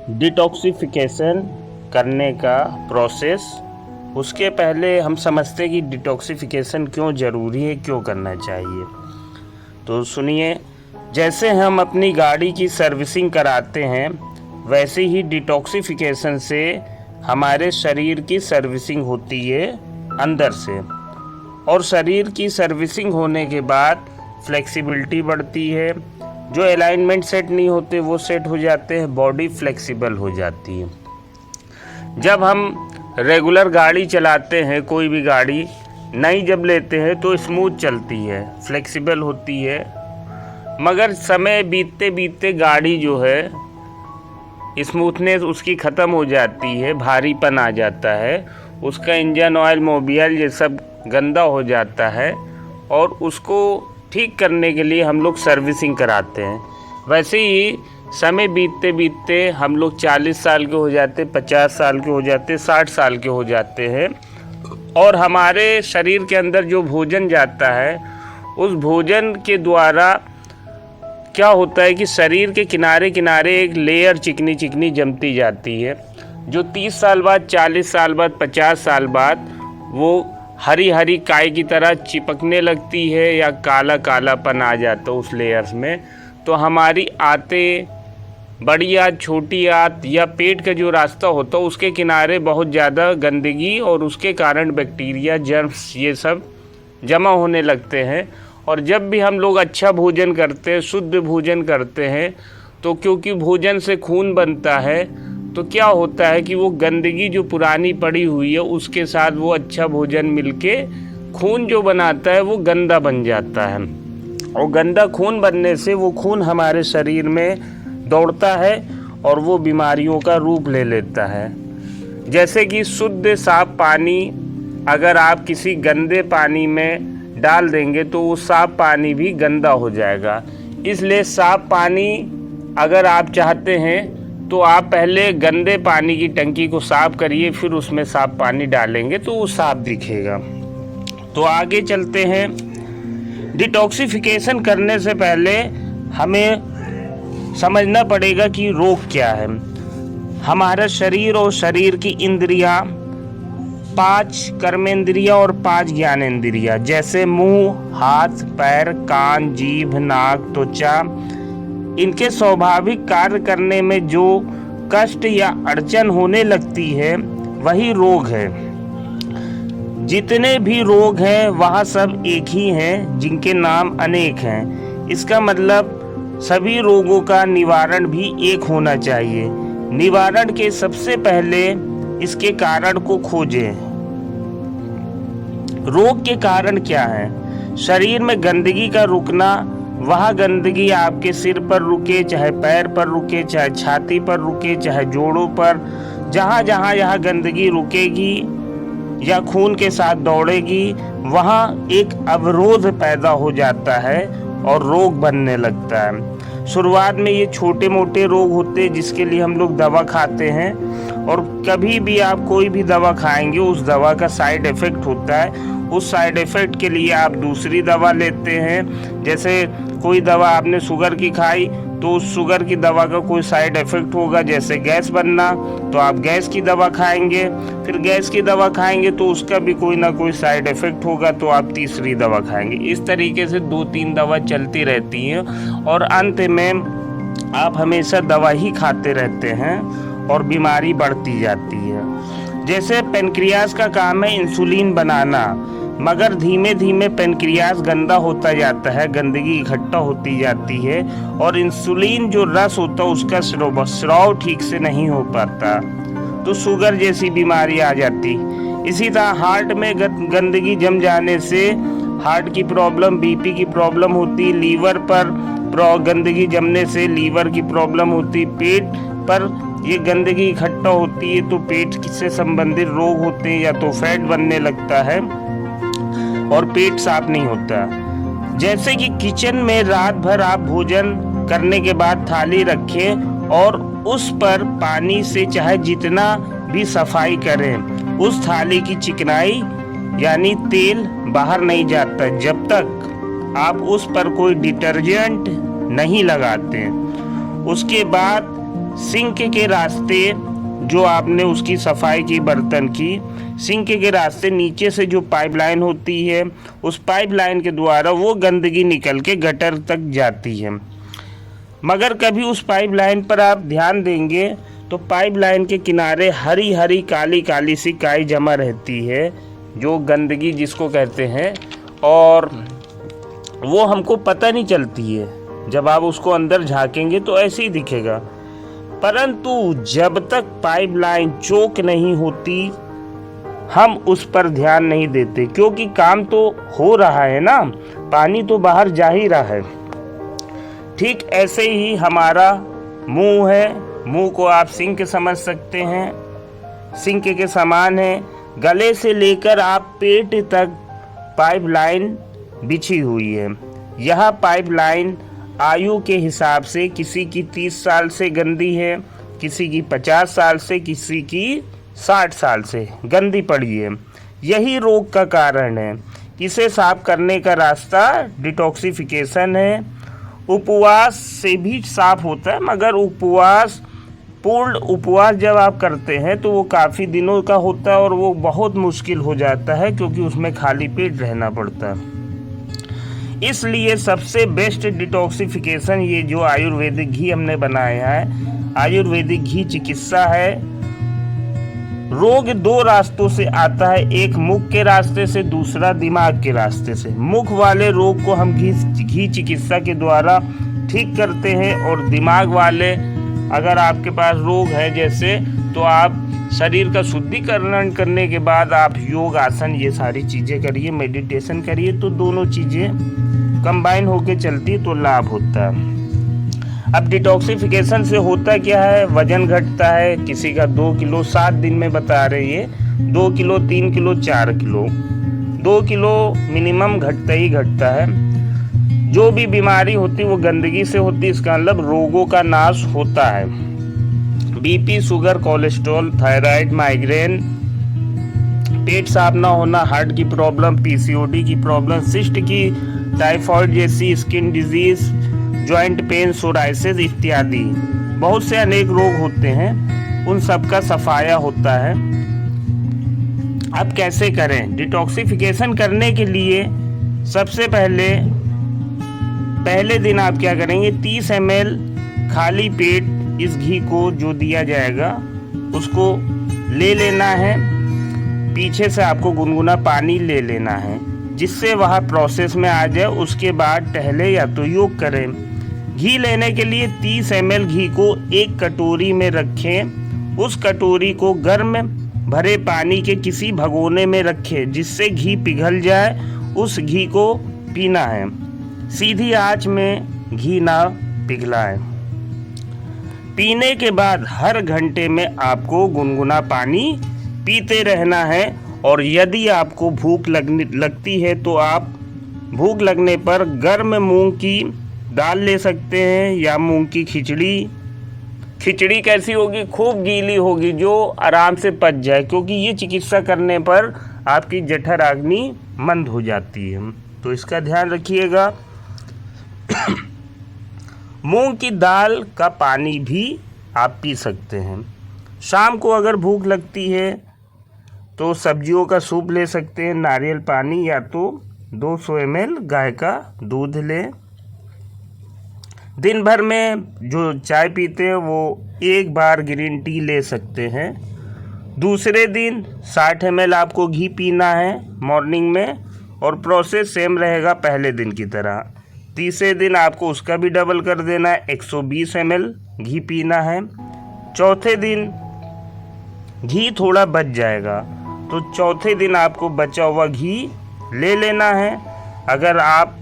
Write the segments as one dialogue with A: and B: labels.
A: Detoxification करने का process. उसके पहले हम समझते हैं कि डिटॉक्सिफिकेशन क्यों ज़रूरी है, क्यों करना चाहिए। तो सुनिए, जैसे हम अपनी गाड़ी की सर्विसिंग कराते हैं वैसे ही डिटॉक्सिफिकेशन से हमारे शरीर की सर्विसिंग होती है अंदर से, और शरीर की सर्विसिंग होने के बाद फ्लेक्सिबिलिटी बढ़ती है। जो अलाइनमेंट सेट नहीं होते वो सेट हो जाते हैं, बॉडी फ्लेक्सिबल हो जाती है। जब हम रेगुलर गाड़ी चलाते हैं, कोई भी गाड़ी नई जब लेते हैं तो स्मूथ चलती है, फ्लेक्सिबल होती है, मगर समय बीतते बीतते गाड़ी जो है स्मूथनेस उसकी ख़त्म हो जाती है, भारीपन आ जाता है, उसका इंजन ऑयल मोबियल ये सब गंदा हो जाता है, और उसको ठीक करने के लिए हम लोग सर्विसिंग कराते हैं। वैसे ही समय बीतते बीतते हम लोग 40 साल के हो जाते, 50 साल के हो जाते, 60 साल के हो जाते हैं, और हमारे शरीर के अंदर जो भोजन जाता है उस भोजन के द्वारा क्या होता है कि शरीर के किनारे किनारे एक लेयर चिकनी चिकनी जमती जाती है, जो 30 साल बाद, 40 साल बाद, 50 साल बाद वो हरी हरी काय की तरह चिपकने लगती है, या काला कालापन आ जाता है उस लेयर्स में। तो हमारी आंतें, बड़ी आंत, छोटी आंत या पेट का जो रास्ता होता है उसके किनारे बहुत ज़्यादा गंदगी और उसके कारण बैक्टीरिया, जर्म्स ये सब जमा होने लगते हैं। और जब भी हम लोग अच्छा भोजन करते हैं, शुद्ध भोजन करते हैं, तो क्योंकि भोजन से खून बनता है, तो क्या होता है कि वो गंदगी जो पुरानी पड़ी हुई है उसके साथ वो अच्छा भोजन मिलके खून जो बनाता है वो गंदा बन जाता है, और गंदा खून बनने से वो खून हमारे शरीर में दौड़ता है और वो बीमारियों का रूप ले लेता है। जैसे कि शुद्ध साफ पानी अगर आप किसी गंदे पानी में डाल देंगे तो वो साफ पानी भी गंदा हो जाएगा। इसलिए साफ पानी अगर आप चाहते हैं तो आप पहले गंदे पानी की टंकी को साफ करिए, फिर उसमें साफ पानी डालेंगे तो वो साफ दिखेगा। तो आगे चलते हैं। डिटॉक्सिफिकेशन करने से पहले हमें समझना पड़ेगा कि रोग क्या है। हमारा शरीर और शरीर की इंद्रियां 5 कर्मेंद्रियां और 5 ज्ञानेंद्रियां, जैसे मुंह, हाथ, पैर, कान, जीभ, नाक, त्वचा, इनके स्वाभाविक कार्य करने में जो कष्ट या अड़चन होने लगती है वही रोग है। जितने भी रोग हैं वह सब एक ही हैं जिनके नाम अनेक हैं। इसका मतलब सभी रोगों का निवारण भी एक होना चाहिए। निवारण के सबसे पहले इसके कारण को खोजें। रोग के कारण क्या है? शरीर में गंदगी का रुकना। वह गंदगी आपके सिर पर रुके, चाहे पैर पर रुके, चाहे छाती पर रुके, चाहे जोड़ों पर, जहाँ जहाँ यह गंदगी रुकेगी या खून के साथ दौड़ेगी वहाँ एक अवरोध पैदा हो जाता है और रोग बनने लगता है। शुरुआत में ये छोटे मोटे रोग होते हैं जिसके लिए हम लोग दवा खाते हैं, और कभी भी आप कोई भी दवा खाएंगे उस दवा का साइड इफ़ेक्ट होता है। उस साइड इफ़ेक्ट के लिए आप दूसरी दवा लेते हैं। जैसे कोई दवा आपने शुगर की खाई तो उस शुगर की दवा का कोई साइड इफ़ेक्ट होगा, जैसे गैस बनना, तो आप गैस की दवा खाएंगे। फिर गैस की दवा खाएंगे तो उसका भी कोई ना कोई साइड इफ़ेक्ट होगा, तो आप तीसरी दवा खाएंगे। इस तरीके से 2-3 दवा चलती रहती हैं, और अंत में आप हमेशा दवा ही खाते रहते हैं और बीमारी बढ़ती जाती है। जैसे पेनक्रियास का काम है इंसुलिन बनाना, मगर धीमे धीमे पेनक्रियास गंदा होता जाता है, गंदगी इकट्ठा होती जाती है, और इंसुलिन जो रस होता है उसका स्राव ठीक से नहीं हो पाता, तो शुगर जैसी बीमारी आ जाती। इसी तरह हार्ट में गंदगी जम जाने से हार्ट की प्रॉब्लम, बीपी की प्रॉब्लम होती। लीवर पर गंदगी जमने से लीवर की प्रॉब्लम होती। पेट पर ये गंदगी इकट्ठा होती है तो पेट से संबंधित रोग होते हैं, या तो फैट बनने लगता है और पेट साफ नहीं होता। जैसे कि किचन में रात भर आप भोजन करने के बाद थाली रखें और उस पर पानी से चाहे जितना भी सफाई करें, उस थाली की चिकनाई यानी तेल बाहर नहीं जाता जब तक आप उस पर कोई डिटर्जेंट नहीं लगाते। उसके बाद सिंक के रास्ते जो आपने उसकी सफाई की बर्तन की, सिंक के रास्ते नीचे से जो पाइपलाइन होती है, उस पाइपलाइन के द्वारा वो गंदगी निकल के गटर तक जाती है। मगर कभी उस पाइपलाइन पर आप ध्यान देंगे तो पाइपलाइन के किनारे हरी हरी काली काली सी काई जमा रहती है, जो गंदगी जिसको कहते हैं, और वो हमको पता नहीं चलती है। जब आप उसको अंदर झांकेंगे तो ऐसे ही दिखेगा, परंतु जब तक पाइपलाइन चोक नहीं होती हम उस पर ध्यान नहीं देते, क्योंकि काम तो हो रहा है ना, पानी तो बाहर जा ही रहा है। ठीक ऐसे ही हमारा मुंह है, मुंह को आप सिंक समझ सकते हैं, सिंक के समान है। गले से लेकर आप पेट तक पाइपलाइन बिछी हुई है। यह पाइपलाइन आयु के हिसाब से किसी की 30 साल से गंदी है, किसी की 50 साल से, किसी की 60 साल से गंदी पड़ी है। यही रोग का कारण है। इसे साफ करने का रास्ता डिटॉक्सिफिकेशन है। उपवास से भी साफ होता है, मगर उपवास, पूर्ण उपवास जब आप करते हैं तो वो काफ़ी दिनों का होता है और वो बहुत मुश्किल हो जाता है, क्योंकि उसमें खाली पेट रहना पड़ता है। इसलिए सबसे बेस्ट डिटॉक्सिफिकेशन ये जो आयुर्वेदिक घी हमने बनाया है, आयुर्वेदिक घी चिकित्सा है। रोग 2 रास्तों से आता है, एक मुख के रास्ते से, दूसरा दिमाग के रास्ते से। मुख वाले रोग को हम घी चिकित्सा के द्वारा ठीक करते हैं, और दिमाग वाले, अगर आपके पास रोग है जैसे, तो आप शरीर का शुद्धिकरण करने के बाद आप योग, आसन, ये सारी चीज़ें करिए, मेडिटेशन करिए, तो दोनों चीज़ें कंबाइन होके चलती तो लाभ होता है। अब डिटॉक्सिफिकेशन से होता क्या है, वजन घटता है। किसी का 2 किलो 7 दिन में बता रहे हैं, 2 kilo 3 kilo 4 kilo 2 kilo minimum घटता ही घटता है। जो भी बीमारी होती है वो गंदगी से होती है, इसका मतलब रोगों का नाश होता है। BP, sugar, cholesterol, thyroid, migraine, पेट साफ ना होना, हार्ट की प्रॉब्लम, पीसीओडी की प्रॉब्लम, सिस्ट की, टाइफाइड जैसी skin disease, joint pain, psoriasis इत्यादि बहुत से अनेक रोग होते हैं, उन सब का सफाया होता है। अब कैसे करें डिटॉक्सिफिकेशन? करने के लिए सबसे पहले दिन आप क्या करेंगे, 30 ml खाली पेट इस घी को जो दिया जाएगा उसको ले लेना है। पीछे से आपको गुनगुना पानी ले लेना है, जिससे वह प्रोसेस में आ जाए। उसके बाद टहले या तो योग करें। घी लेने के लिए 30 ml घी को एक कटोरी में रखें। उस कटोरी को गर्म भरे पानी के किसी भगोने में रखें, जिससे घी पिघल जाए। उस घी को पीना है। सीधी आंच में घी ना पिघलाएं। पीने के बाद हर घंटे में आपको गुनगुना पानी पीते रहना है। और यदि आपको भूख लगती है तो आप भूख लगने पर गर्म मूंग की दाल ले सकते हैं, या मूंग की खिचड़ी। खिचड़ी कैसी होगी? खूब गीली होगी, जो आराम से पच जाए, क्योंकि ये चिकित्सा करने पर आपकी जठराग्नि मंद हो जाती है, तो इसका ध्यान रखिएगा। मूंग की दाल का पानी भी आप पी सकते हैं। शाम को अगर भूख लगती है तो सब्जियों का सूप ले सकते हैं, नारियल पानी, या तो 200 ml गाय का दूध लें। दिन भर में जो चाय पीते हैं वो एक बार ग्रीन टी ले सकते हैं। दूसरे दिन 60 ml आपको घी पीना है मॉर्निंग में, और प्रोसेस सेम रहेगा पहले दिन की तरह। तीसरे दिन आपको उसका भी डबल कर देना है, 120 ml घी पीना है। चौथे दिन घी थोड़ा बच जाएगा, तो चौथे दिन आपको बचा हुआ घी ले लेना है। अगर आप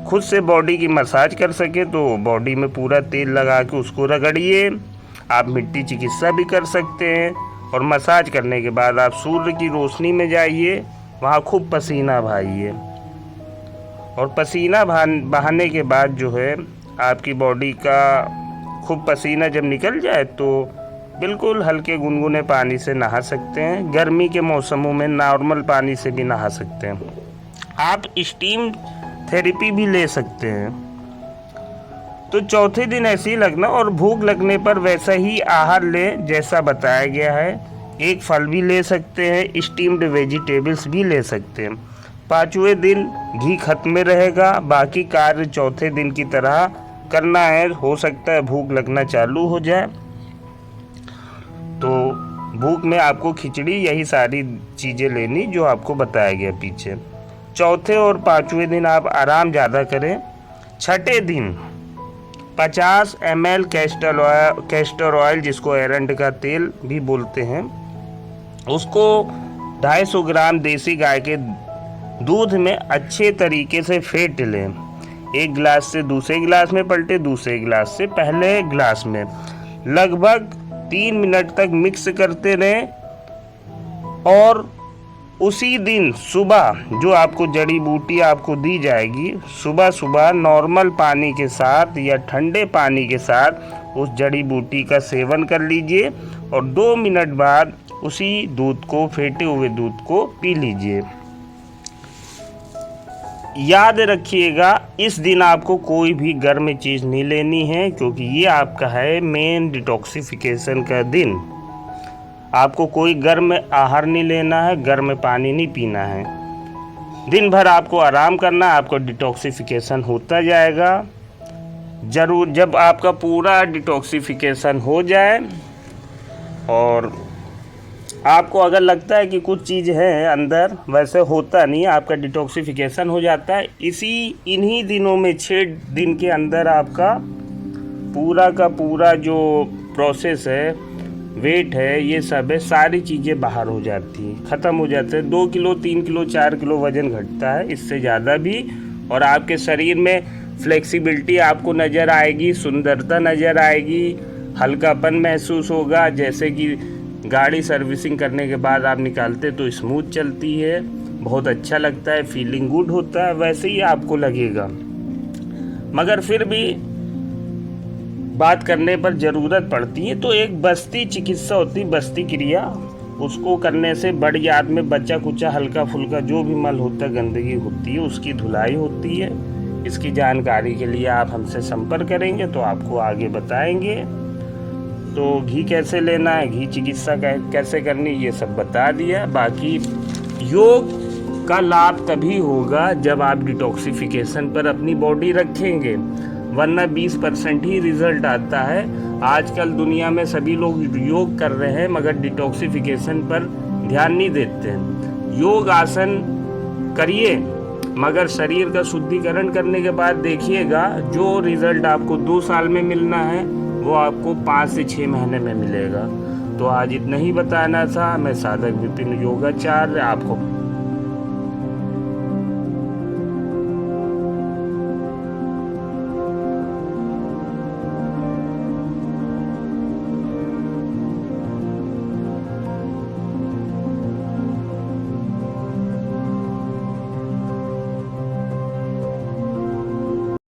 A: खुद से बॉडी की मसाज कर सके तो बॉडी में पूरा तेल लगा के उसको रगड़िए। आप मिट्टी चिकित्सा भी कर सकते हैं, और मसाज करने के बाद आप सूर्य की रोशनी में जाइए, वहाँ खूब पसीना बहाइए। और पसीना बहाने के बाद जो है आपकी बॉडी का खूब पसीना जब निकल जाए तो बिल्कुल हल्के गुनगुने पानी से नहा सकते हैं। गर्मी के मौसमों में नॉर्मल पानी से भी नहा सकते हैं। आप स्टीम थेरेपी भी ले सकते हैं। तो चौथे दिन ऐसे ही लगना और भूख लगने पर वैसा ही आहार लें जैसा बताया गया है। एक फल भी ले सकते हैं, स्टीम्ड वेजिटेबल्स भी ले सकते हैं। पाँचवें दिन घी खत्म में रहेगा, बाकी कार्य चौथे दिन की तरह करना है। हो सकता है भूख लगना चालू हो जाए, तो भूख में आपको खिचड़ी यही सारी चीज़ें लेनी जो आपको बताया गया पीछे। चौथे और पाँचवें दिन आप आराम ज़्यादा करें। छठे दिन 50 ml कैस्टर ऑयल जिसको एरंड का तेल भी बोलते हैं, उसको 250 ग्राम देसी गाय के दूध में अच्छे तरीके से फेंट लें। एक गिलास से दूसरे गिलास में पलटे, दूसरे गिलास से पहले गिलास में। लगभग 3 मिनट तक मिक्स करते रहें और उसी दिन सुबह जो आपको जड़ी बूटी आपको दी जाएगी, सुबह सुबह नॉर्मल पानी के साथ या ठंडे पानी के साथ उस जड़ी बूटी का सेवन कर लीजिए और 2 मिनट बाद उसी दूध को, फेंटे हुए दूध को पी लीजिए। याद रखिएगा इस दिन आपको कोई भी गर्म चीज़ नहीं लेनी है, क्योंकि ये आपका है मेन डिटॉक्सिफिकेशन का दिन। आपको कोई गर्म आहार नहीं लेना है, गर्म पानी नहीं पीना है। दिन भर आपको आराम करना है, आपको डिटॉक्सिफिकेशन होता जाएगा। ज़रूर जब आपका पूरा डिटॉक्सिफिकेशन हो जाए और आपको अगर लगता है कि कुछ चीज़ है अंदर, वैसे होता नहीं, आपका डिटॉक्सिफिकेशन हो जाता है इन्हीं दिनों में। 6 दिन के अंदर आपका पूरा का पूरा जो प्रोसेस है, वेट है, ये सब है, सारी चीज़ें बाहर हो जाती हैं, ख़त्म हो जाते हैं। 2 किलो 3 किलो 4 किलो वज़न घटता है, इससे ज़्यादा भी। और आपके शरीर में फ्लेक्सिबिलिटी आपको नज़र आएगी, सुंदरता नज़र आएगी, हल्कापन महसूस होगा। जैसे कि गाड़ी सर्विसिंग करने के बाद आप निकालते तो स्मूथ चलती है, बहुत अच्छा लगता है, फीलिंग गुड होता है, वैसे ही आपको लगेगा। मगर फिर भी बात करने पर ज़रूरत पड़ती है, तो एक बस्ती चिकित्सा होती है, बस्ती क्रिया, उसको करने से बड़ी आदमी में बच्चा कुचा हल्का फुल्का जो भी मल होता है, गंदगी होती है, उसकी धुलाई होती है। इसकी जानकारी के लिए आप हमसे संपर्क करेंगे तो आपको आगे बताएंगे। तो घी कैसे लेना है, घी चिकित्सा कैसे करनी, ये सब बता दिया। बाकी योग का लाभ तभी होगा जब आप डिटॉक्सिफिकेशन पर अपनी बॉडी रखेंगे, वरना 20% ही रिजल्ट आता है। आजकल दुनिया में सभी लोग योग कर रहे हैं मगर डिटॉक्सिफिकेशन पर ध्यान नहीं देते हैं। योग आसन करिए मगर शरीर का शुद्धिकरण करने के बाद देखिएगा जो रिजल्ट आपको 2 साल में मिलना है वो आपको 5 से 6 महीने में मिलेगा। तो आज इतना ही बताना था। मैं साधक विपिन योगाचार्य आपको